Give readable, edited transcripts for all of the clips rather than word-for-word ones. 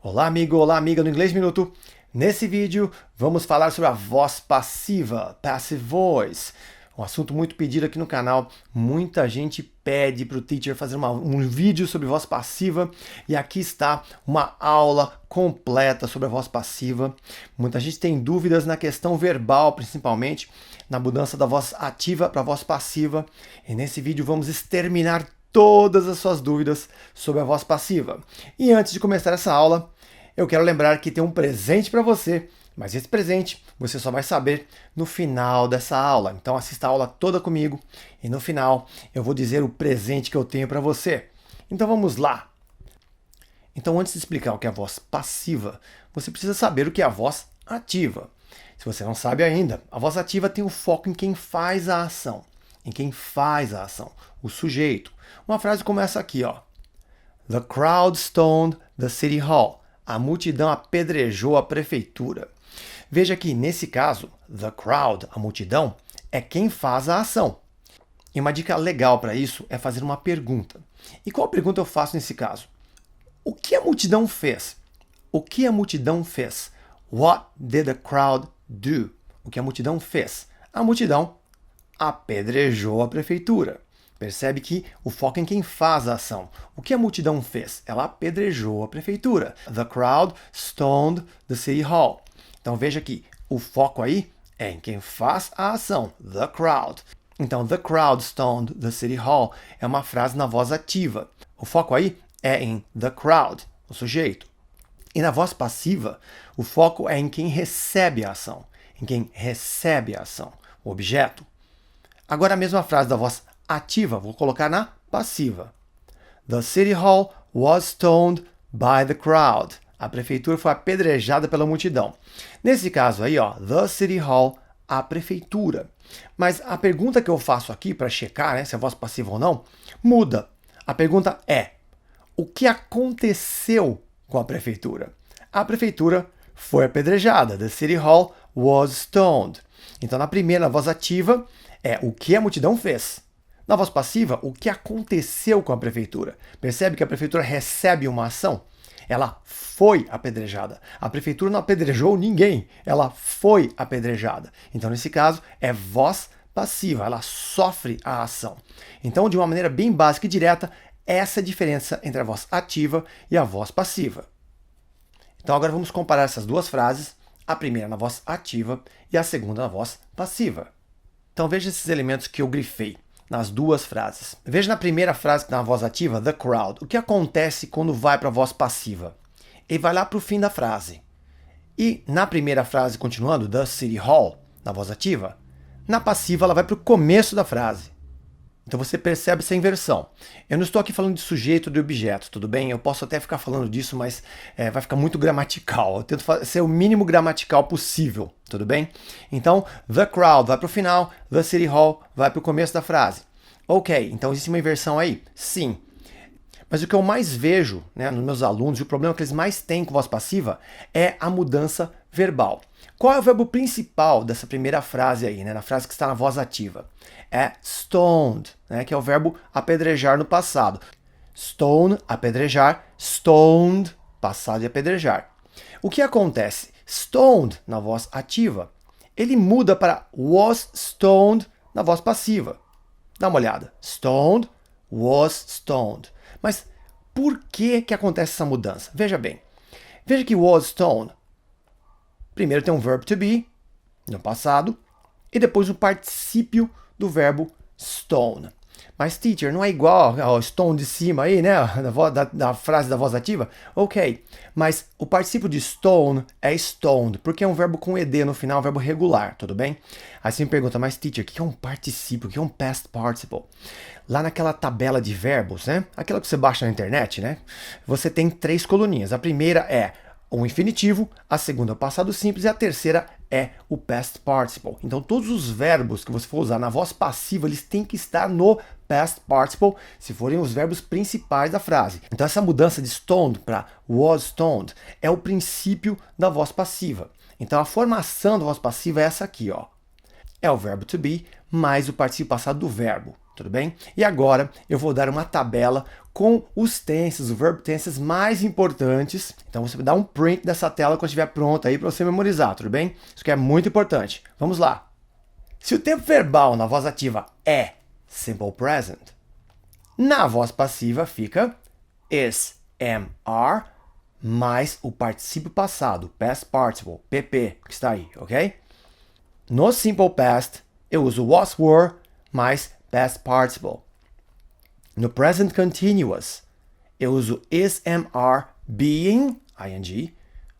Olá, amigo, olá, amiga do Inglês Minuto. Nesse vídeo, vamos falar sobre a voz passiva, passive voice. Um assunto muito pedido aqui no canal. Muita gente pede para o teacher fazer um vídeo sobre voz passiva. E aqui está uma aula completa sobre a voz passiva. Muita gente tem dúvidas na questão verbal, principalmente, na mudança da voz ativa para a voz passiva. E nesse vídeo vamos exterminar todas as suas dúvidas sobre a voz passiva. E antes de começar essa aula, eu quero lembrar que tem um presente para você, mas esse presente você só vai saber no final dessa aula. Então assista a aula toda comigo e no final eu vou dizer o presente que eu tenho para você. Então vamos lá! Então antes de explicar o que é a voz passiva, você precisa saber o que é a voz ativa. Se você não sabe ainda, a voz ativa tem o foco em quem faz a ação. Em quem faz a ação, o sujeito. Uma frase como essa aqui, ó. The crowd stoned the city hall. A multidão apedrejou a prefeitura. Veja que, nesse caso, the crowd, a multidão, é quem faz a ação. E uma dica legal para isso é fazer uma pergunta. E qual pergunta eu faço nesse caso? O que a multidão fez? O que a multidão fez? What did the crowd do? O que a multidão fez? A multidão apedrejou a prefeitura. Percebe que o foco é em quem faz a ação. O que a multidão fez? Ela apedrejou a prefeitura. The crowd stoned the city hall. Então veja que o foco aí é em quem faz a ação. The crowd. Então, the crowd stoned the city hall é uma frase na voz ativa. O foco aí é em the crowd, o sujeito. E na voz passiva, o foco é em quem recebe a ação. Em quem recebe a ação, o objeto. Agora a mesma frase da voz ativa, vou colocar na passiva. The city hall was stoned by the crowd. A prefeitura foi apedrejada pela multidão. Nesse caso aí, ó, the city hall, a prefeitura. Mas a pergunta que eu faço aqui para checar, né, se é voz passiva ou não, muda. A pergunta é: o que aconteceu com a prefeitura? A prefeitura foi apedrejada. The city hall was stoned. Então, na primeira, voz ativa, é o que a multidão fez. Na voz passiva, o que aconteceu com a prefeitura? Percebe que a prefeitura recebe uma ação? Ela foi apedrejada. A prefeitura não apedrejou ninguém, ela foi apedrejada. Então, nesse caso, é voz passiva, ela sofre a ação. Então, de uma maneira bem básica e direta, essa é a diferença entre a voz ativa e a voz passiva. Então, agora vamos comparar essas duas frases, a primeira na voz ativa e a segunda na voz passiva. Então, veja esses elementos que eu grifei nas duas frases. Veja na primeira frase que está na voz ativa, the crowd. O que acontece quando vai para a voz passiva? Ele vai lá para o fim da frase. E na primeira frase, continuando, the city hall, na voz ativa, na passiva ela vai para o começo da frase. Então você percebe essa inversão. Eu não estou aqui falando de sujeito ou de objeto, tudo bem? Eu posso até ficar falando disso, mas vai ficar muito gramatical. Eu tento ser o mínimo gramatical possível, tudo bem? Então, the crowd vai para o final, the city hall vai para o começo da frase. Ok, então existe uma inversão aí? Sim. Mas o que eu mais vejo, né, nos meus alunos, e o problema que eles mais têm com voz passiva, é a mudança verbal. Qual é o verbo principal dessa primeira frase aí, né, na frase que está na voz ativa? É stoned, né, que é o verbo apedrejar no passado. Stone, apedrejar, stoned, passado de apedrejar. O que acontece? Stoned, na voz ativa, ele muda para was stoned na voz passiva. Dá uma olhada. Stoned, was stoned. Mas por que acontece essa mudança? Veja bem. Veja que was stoned, primeiro tem um verbo to be, no passado, e depois o particípio do verbo stone. Mas, teacher, não é igual ao stone de cima aí, né? Da frase da voz ativa? Ok, mas o particípio de stone é stoned, porque é um verbo com ed no final, um verbo regular, tudo bem? Aí você me pergunta, mas, teacher, o que é um particípio? O que é um past participle? Lá naquela tabela de verbos, né? Aquela que você baixa na internet, né? Você tem 3 coluninhas. A primeira é o infinitivo, a segunda é o passado simples e a terceira é o past participle. Então, todos os verbos que você for usar na voz passiva, eles têm que estar no past participle, se forem os verbos principais da frase. Então, essa mudança de stoned para was stoned é o princípio da voz passiva. Então, a formação da voz passiva é essa aqui, ó. É o verbo to be mais o particípio passado do verbo, tudo bem? E agora eu vou dar uma tabela com os tenses, os verb tenses mais importantes. Então você vai dar um print dessa tela quando estiver pronta aí para você memorizar, tudo bem? Isso que é muito importante. Vamos lá. Se o tempo verbal na voz ativa é simple present, na voz passiva fica is, am, are, mais o particípio passado, past participle, PP, que está aí, ok? No simple past, eu uso was, were, mais past participle. No present continuous, eu uso is, am, are, being, ing,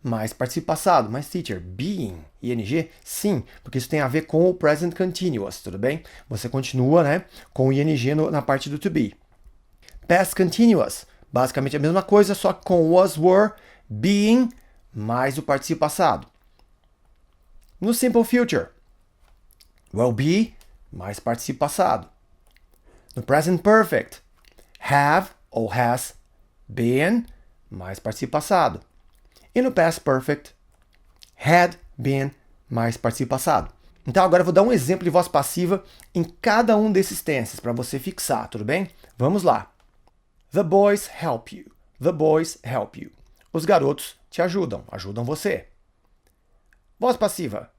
mais participio passado, mais teacher, being, ing, sim, porque isso tem a ver com o present continuous, tudo bem? Você continua, né, com o ing na parte do to be. Past continuous, basicamente a mesma coisa, só que com was, were, being, mais o participio passado. No simple future, will be, mais participio passado. No present perfect, have ou has been, mais participio passado. E no past perfect, had been, mais participio passado. Então agora eu vou dar um exemplo de voz passiva em cada um desses tenses para você fixar, tudo bem? Vamos lá. The boys help you. The boys help you. Os garotos te ajudam, ajudam você. Voz passiva.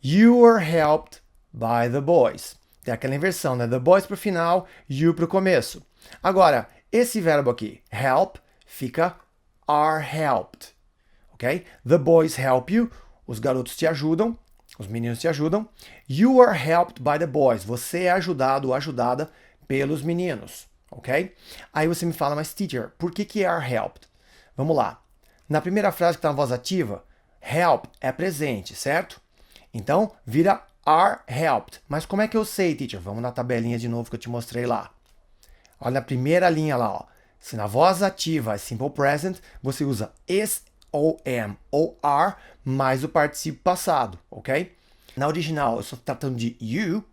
You were helped by the boys. Tem aquela inversão, né? The boys para o final, you para o começo. Agora, esse verbo aqui, help, fica are helped. Ok? The boys help you. Os garotos te ajudam. Os meninos te ajudam. You are helped by the boys. Você é ajudado ou ajudada pelos meninos. Ok? Aí você me fala, mas teacher, por que are helped? Vamos lá. Na primeira frase que está na voz ativa, help é presente, certo? Então, vira are helped. Mas como é que eu sei, teacher? Vamos na tabelinha de novo que eu te mostrei lá. Olha a primeira linha lá, ó. Se na voz ativa é simple present, você usa is ou am ou are mais o particípio passado, ok? Na original eu estou tratando de you,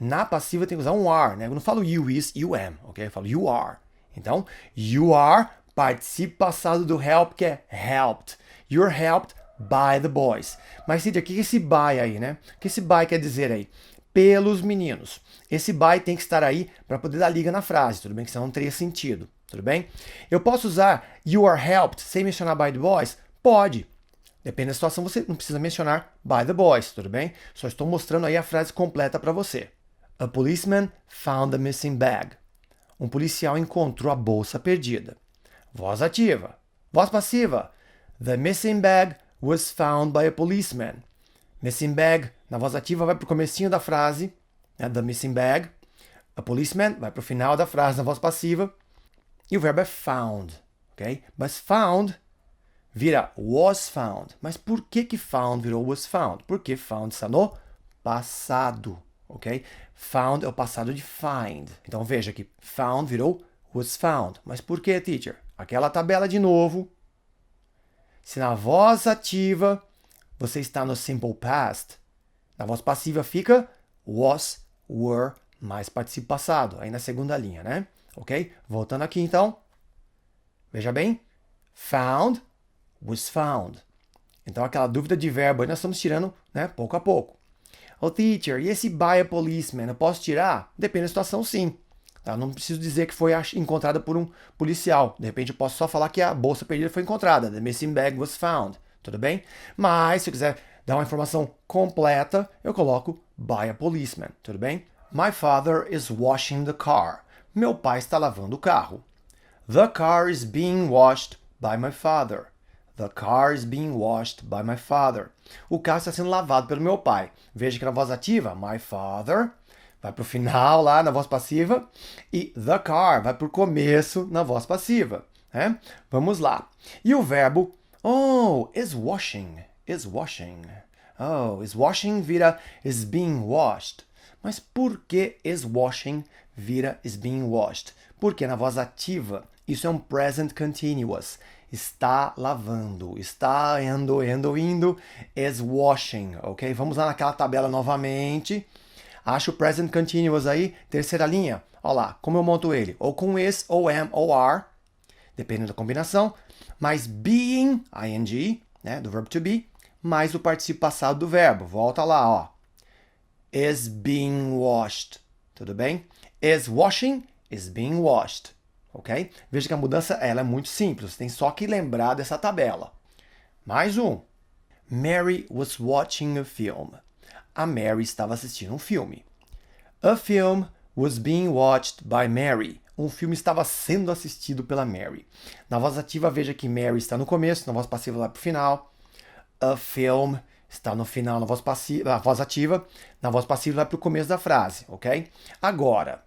na passiva tem que usar um are, né? Eu não falo you is, you am, ok? Eu falo you are. Então, you are, particípio passado do help, que é helped. You're helped by the boys. Mas, Cíntia, o que é esse by aí, né? O que esse by quer dizer aí? Pelos meninos. Esse by tem que estar aí para poder dar liga na frase, tudo bem? Que senão não teria sentido, tudo bem? Eu posso usar you are helped sem mencionar by the boys? Pode. Depende da situação, você não precisa mencionar by the boys, tudo bem? Só estou mostrando aí a frase completa para você. A policeman found the missing bag. Um policial encontrou a bolsa perdida. Voz ativa. Voz passiva. The missing bag was found by a policeman. Missing bag, na voz ativa, vai para o comecinho da frase, né, the missing bag. A policeman vai para o final da frase na voz passiva. E o verbo é found, ok? Mas found vira was found. Mas por que found virou was found? Porque found está no passado, ok? Found é o passado de find. Então veja que found virou was found. Mas por que, teacher? Aquela tabela de novo. Se na voz ativa você está no simple past, na voz passiva fica was, were, mais participio passado, aí na segunda linha, né? Ok? Voltando aqui então. Veja bem. Found, was found. Então aquela dúvida de verbo aí nós estamos tirando, né, pouco a pouco. Oh, teacher, e esse by a policeman, eu posso tirar? Depende da situação, sim. Tá? Não preciso dizer que foi encontrada por um policial. De repente eu posso só falar que a bolsa perdida foi encontrada. The missing bag was found. Tudo bem? Mas se eu quiser dar uma informação completa, eu coloco by a policeman. Tudo bem? My father is washing the car. Meu pai está lavando o carro. The car is being washed by my father. The car is being washed by my father. O carro está sendo lavado pelo meu pai. Veja que na voz ativa, my father, vai para o final lá na voz passiva. E the car vai para o começo na voz passiva. Né? Vamos lá. E o verbo, oh, is washing. Is washing. Oh, is washing vira is being washed. Mas por que is washing vira is being washed? Porque na voz ativa, isso é um present continuous. Está lavando, está indo, is washing, ok? Vamos lá naquela tabela novamente. Acha o present continuous aí, terceira linha. Olha lá, como eu monto ele? Ou com is, ou am, ou are, dependendo da combinação. Mais being, ing, né, do verbo to be, mais o particípio passado do verbo. Volta lá, ó. Is being washed. Tudo bem? Is washing, is being washed. ok? Veja que a mudança ela é muito simples, você tem só que lembrar dessa tabela. Mais um. Mary was watching a film. A Mary estava assistindo um filme. A film was being watched by Mary. Um filme estava sendo assistido pela Mary. Na voz ativa, veja que Mary está no começo, na voz passiva vai para o final. A film está no final na voz passiva, na voz ativa. Na voz passiva vai para o começo da frase, ok? Agora,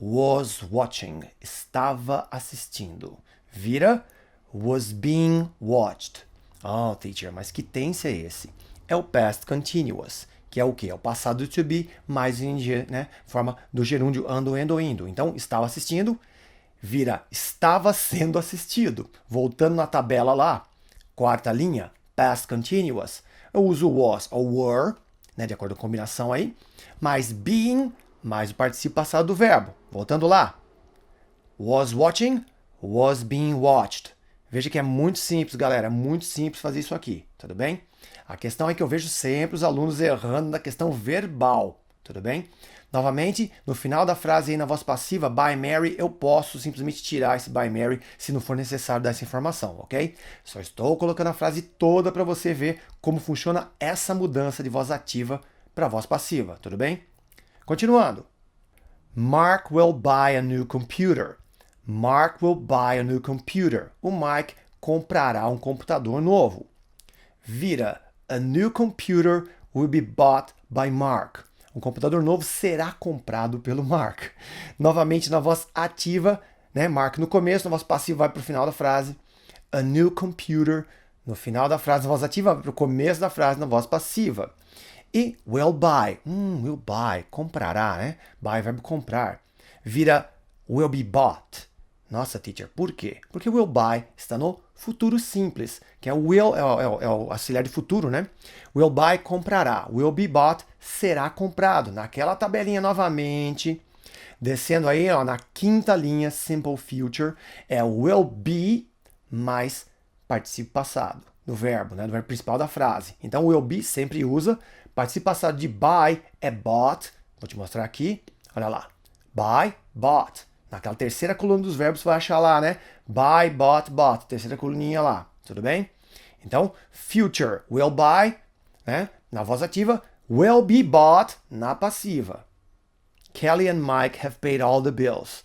was watching, estava assistindo. Vira was being watched. Oh, teacher, mas que tense é esse? É o past continuous, que é o quê? É o passado to be, mais em forma do gerúndio ando, endo, indo. Então, estava assistindo, vira estava sendo assistido. Voltando na tabela lá, quarta linha, past continuous. Eu uso was ou were, de acordo com a combinação aí, mais being, mais o particípio passado do verbo. Voltando lá, was watching, was being watched. Veja que é muito simples, galera, é muito simples fazer isso aqui, tudo bem? A questão é que eu vejo sempre os alunos errando na questão verbal, tudo bem? Novamente, no final da frase aí na voz passiva, by Mary, eu posso simplesmente tirar esse by Mary se não for necessário dar essa informação, ok? Só estou colocando a frase toda para você ver como funciona essa mudança de voz ativa para voz passiva, tudo bem? Continuando. Mark will buy a new computer. Mark will buy a new computer. O Mike comprará um computador novo. Vira, a new computer will be bought by Mark. Um computador novo será comprado pelo Mark. Novamente na voz ativa, Mark no começo, na voz passiva vai para o final da frase. A new computer, no final da frase, na voz ativa, vai para o começo da frase, na voz passiva. E will buy, will buy, comprará, Buy, verbo comprar. Vira will be bought. Nossa, teacher, por quê? Porque will buy está no futuro simples, que é o will, é o auxiliar de futuro, Will buy, comprará. Will be bought, será comprado. Naquela tabelinha novamente, descendo aí, na quinta linha, simple future, é will be mais particípio passado do verbo, do verbo principal da frase. Então, will be sempre usa particípio passado de buy, é bought. Vou te mostrar aqui, olha lá. Buy, bought. Naquela terceira coluna dos verbos você vai achar lá, Buy, bought, bought. Terceira coluninha lá, tudo bem? Então, future, will buy, na voz ativa, will be bought na passiva. Kelly and Mike have paid all the bills.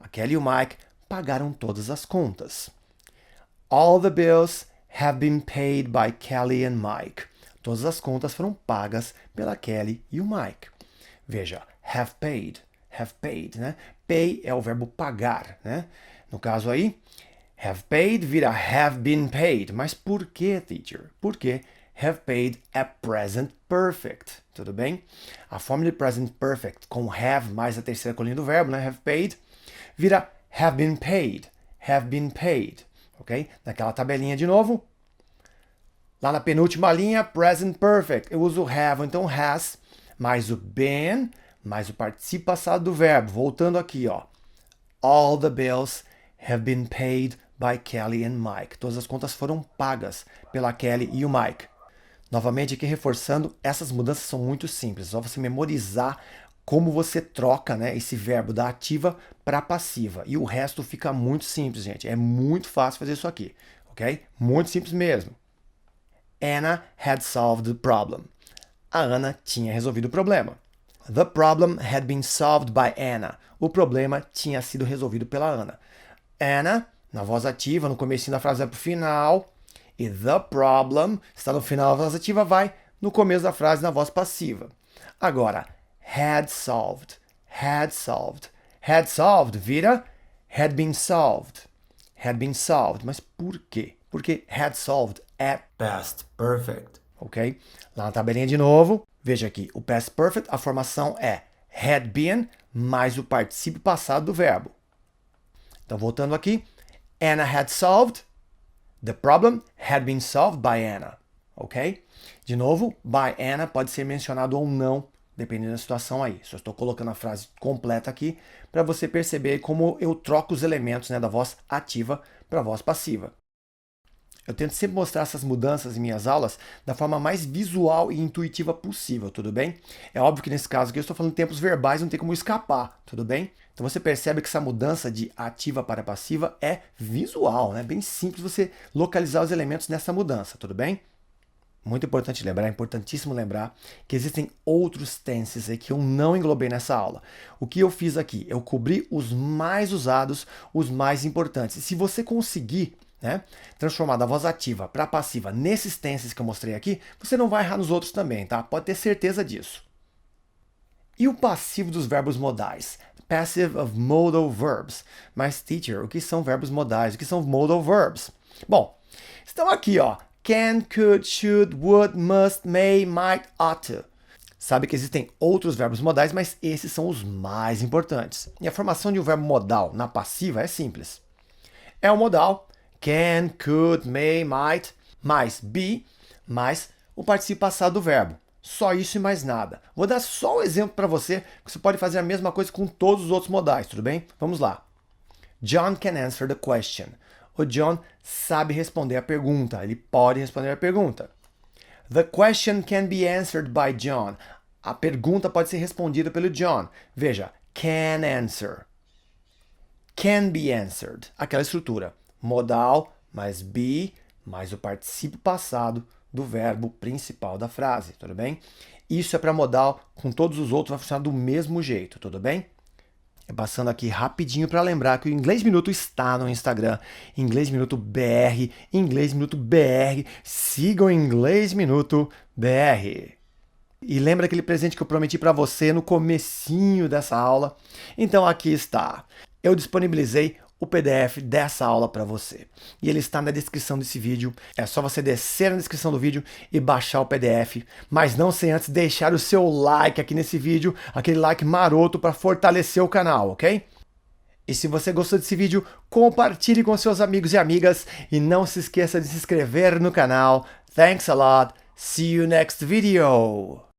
A Kelly e o Mike pagaram todas as contas. All the bills have been paid by Kelly and Mike. Todas as contas foram pagas pela Kelly e o Mike. Veja, have paid, Pay é o verbo pagar, No caso aí, have paid vira have been paid. Mas por que, teacher? Porque have paid é present perfect, tudo bem? A forma de present perfect com have mais a terceira coluna do verbo, have paid, vira have been paid, ok? Naquela tabelinha de novo, lá na penúltima linha, present perfect, eu uso have, então has, mais o been, mais o particípio passado do verbo. Voltando aqui, all the bills have been paid by Kelly and Mike. Todas as contas foram pagas pela Kelly e o Mike. Novamente aqui reforçando, essas mudanças são muito simples. É só você memorizar como você troca esse verbo da ativa para a passiva. E o resto fica muito simples, gente. É muito fácil fazer isso aqui, ok? Muito simples mesmo. Anna had solved the problem. A Ana tinha resolvido o problema. The problem had been solved by Anna. O problema tinha sido resolvido pela Ana. Anna, na voz ativa, no comecinho da frase vai para o final. E the problem está no final da voz ativa, vai no começo da frase na voz passiva. Agora, had solved. Had solved vira had been solved. Mas por quê? Porque had solved é past perfect, ok? Lá na tabelinha de novo, veja aqui, o past perfect, a formação é had been mais o particípio passado do verbo. Então, voltando aqui, Anna had solved, the problem had been solved by Anna, ok? De novo, by Anna pode ser mencionado ou não, dependendo da situação aí. Só estou colocando a frase completa aqui para você perceber como eu troco os elementos da voz ativa para a voz passiva. Eu tento sempre mostrar essas mudanças em minhas aulas da forma mais visual e intuitiva possível, tudo bem? É óbvio que nesse caso aqui eu estou falando de tempos verbais, não tem como escapar, tudo bem? Então você percebe que essa mudança de ativa para passiva é visual, né? Bem simples você localizar os elementos nessa mudança, tudo bem? Muito importante lembrar, é importantíssimo lembrar que existem outros tenses aí que eu não englobei nessa aula. O que eu fiz aqui? Eu cobri os mais usados, os mais importantes. E se você conseguir, né, transformar da voz ativa para passiva nesses tenses que eu mostrei aqui, você não vai errar nos outros também, tá? Pode ter certeza disso. E o passivo dos verbos modais? Passive of modal verbs. Mas, teacher, o que são verbos modais? O que são modal verbs? Bom, estão aqui, ó. Can, could, should, would, must, may, might, ought to. Sabe que existem outros verbos modais, mas esses são os mais importantes. E a formação de um verbo modal na passiva é simples. É o modal can, could, may, might, mais be, mais o participio passado do verbo. Só isso e mais nada. Vou dar só um exemplo para você, que você pode fazer a mesma coisa com todos os outros modais, tudo bem? Vamos lá. John can answer the question. O John sabe responder a pergunta. Ele pode responder a pergunta. The question can be answered by John. A pergunta pode ser respondida pelo John. Veja, can answer. Can be answered. Aquela estrutura. Modal mais be mais o particípio passado do verbo principal da frase, tudo bem? Isso é para modal, com todos os outros vai funcionar do mesmo jeito, tudo bem? Passando aqui rapidinho para lembrar que o Inglês Minuto está no Instagram, Inglês Minuto BR, Inglês Minuto BR, sigam o Inglês Minuto BR. E lembra aquele presente que eu prometi para você no comecinho dessa aula? Então aqui está. Eu disponibilizei o PDF dessa aula para você. E ele está na descrição desse vídeo. É só você descer na descrição do vídeo e baixar o PDF. Mas não sem antes deixar o seu like aqui nesse vídeo, aquele like maroto para fortalecer o canal, ok? E se você gostou desse vídeo, compartilhe com seus amigos e amigas. E não se esqueça de se inscrever no canal. Thanks a lot. See you next video.